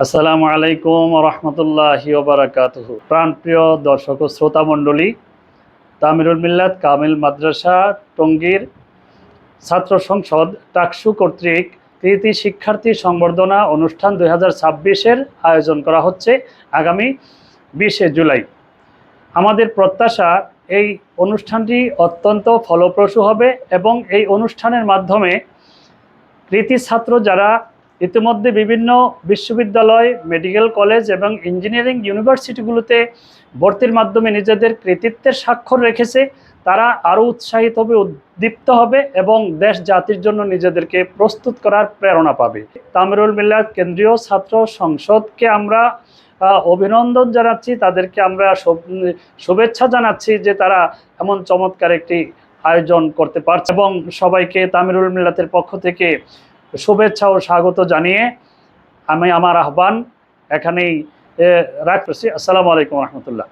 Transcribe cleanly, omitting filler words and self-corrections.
আসসালামু আলাইকুম রহমতুল্লাহি ওবারাকাতুহু। প্রাণপ্রিয় দর্শক ও শ্রোতা মণ্ডলী, তামিরুল মিল্লাত কামিল মাদ্রাসা টঙ্গীর ছাত্র সংসদ টাকসু কর্তৃক কৃতি শিক্ষার্থী সংবর্ধনা অনুষ্ঠান 2026-এর আয়োজন করা হচ্ছে আগামী 20শে জুলাই। আমাদের প্রত্যাশা এই অনুষ্ঠানটি অত্যন্ত ফলপ্রসূ হবে এবং এই অনুষ্ঠানের মাধ্যমে কৃতি ছাত্র যারা ইতিমধ্যে বিভিন্ন বিশ্ববিদ্যালয়, মেডিকেল কলেজ এবং ইঞ্জিনিয়ারিং ইউনিভার্সিটিগুলোতে ভর্তির মাধ্যমে নিজেদের কৃতিত্বের স্বাক্ষর রেখেছে, তারা আরও উৎসাহিত হবে, উদ্দীপ্ত হবে এবং দেশ জাতির জন্য নিজেদেরকে প্রস্তুত করার প্রেরণা পাবে। তামিরুল মিল্লাত কেন্দ্রীয় ছাত্র সংসদকে আমরা অভিনন্দন জানাচ্ছি, তাদেরকে আমরা শুভেচ্ছা জানাচ্ছি যে তারা এমন চমৎকার একটি আয়োজন করতে পারছে এবং সবাইকে তামিরুল মিল্লাতের পক্ষ থেকে শুভেচ্ছা ও স্বাগত জানিয়ে আমি আমার আহ্বান এখানেই রাখছি। আসসালামু আলাইকুম রহমতুল্লাহ।